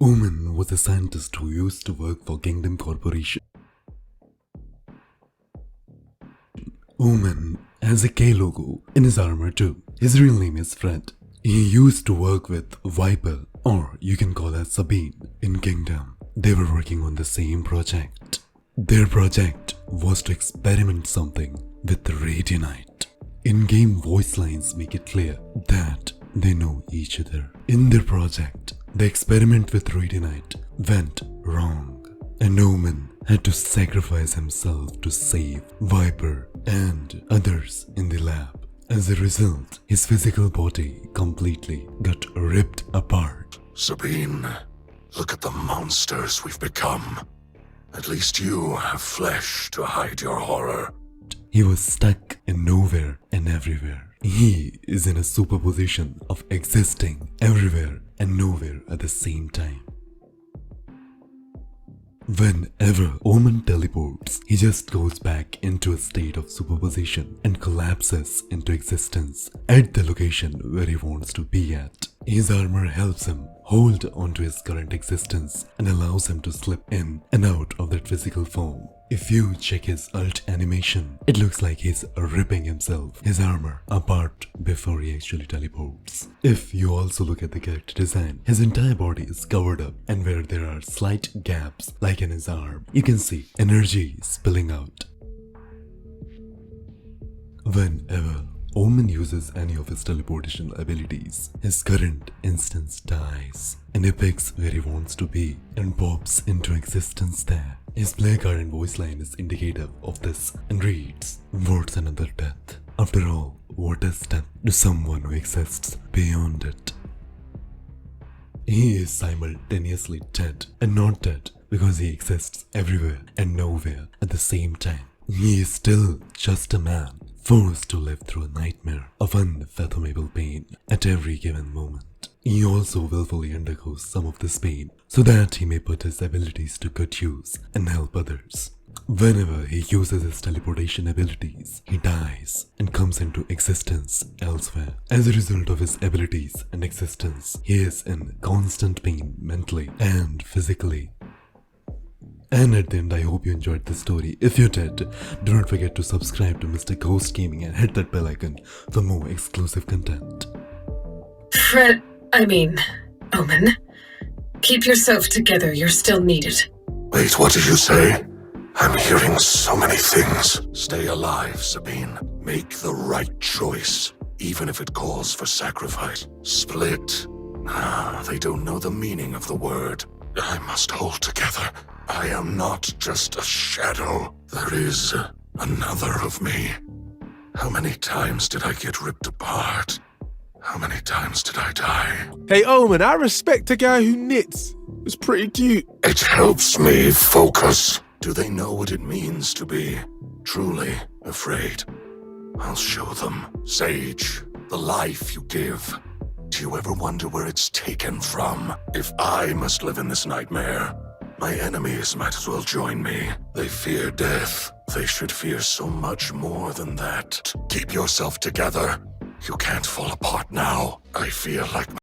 Omen was a scientist who used to work for Kingdom Corporation. Omen has a K logo in his armor too. His real name is Fred. He used to work with Viper, or you can call her Sabine, in Kingdom. They were working on the same project. Their project was to experiment something with the Radianite. In-game voice lines make it clear that they know each other. In their project, the experiment with Radianite went wrong, and Omen had to sacrifice himself to save Viper and others in the lab. As a result, his physical body completely got ripped apart. Sabine, look at the monsters we've become. At least you have flesh to hide your horror. He was stuck in nowhere and everywhere. He is in a superposition of existing everywhere and nowhere at the same time. Whenever Omen teleports, he just goes back into a state of superposition and collapses into existence at the location where he wants to be at. His armor helps him hold onto his current existence and allows him to slip in and out of that physical form. If you check his ult animation, it looks like he's ripping his armor apart before he actually teleports. If you also look at the character design, his entire body is covered up, and where there are slight gaps like in his arm, you can see energy spilling out. Whenever Omen uses any of his teleportation abilities, his current instance dies and he picks where he wants to be and pops into existence there. His play card and voice line is indicative of this and reads, "What's another death? After all, what is death to someone who exists beyond it?" He is simultaneously dead and not dead because he exists everywhere and nowhere at the same time. He is still just a man, forced to live through a nightmare of unfathomable pain at every given moment. He also willfully undergoes some of this pain so that he may put his abilities to good use and help others. Whenever he uses his teleportation abilities, he dies and comes into existence elsewhere. As a result of his abilities and existence, he is in constant pain mentally and physically. And at the end, I hope you enjoyed this story. If you did, do not forget to subscribe to Mr.GHOST Gaming and hit that bell icon for more exclusive content. Omen. Keep yourself together, you're still needed. Wait, what did you say? I'm hearing so many things. Stay alive, Sabine. Make the right choice, even if it calls for sacrifice. Split. They don't know the meaning of the word. I must hold together. I am not just a shadow. There is another of me. How many times did I get ripped apart? How many times did I die? Hey Omen, I respect a guy who knits. It's pretty cute. It helps me focus. Do they know what it means to be truly afraid? I'll show them. Sage, the life you give. Do you ever wonder where it's taken from? If I must live in this nightmare, my enemies might as well join me. They fear death. They should fear so much more than that. Keep yourself together. You can't fall apart now. I feel like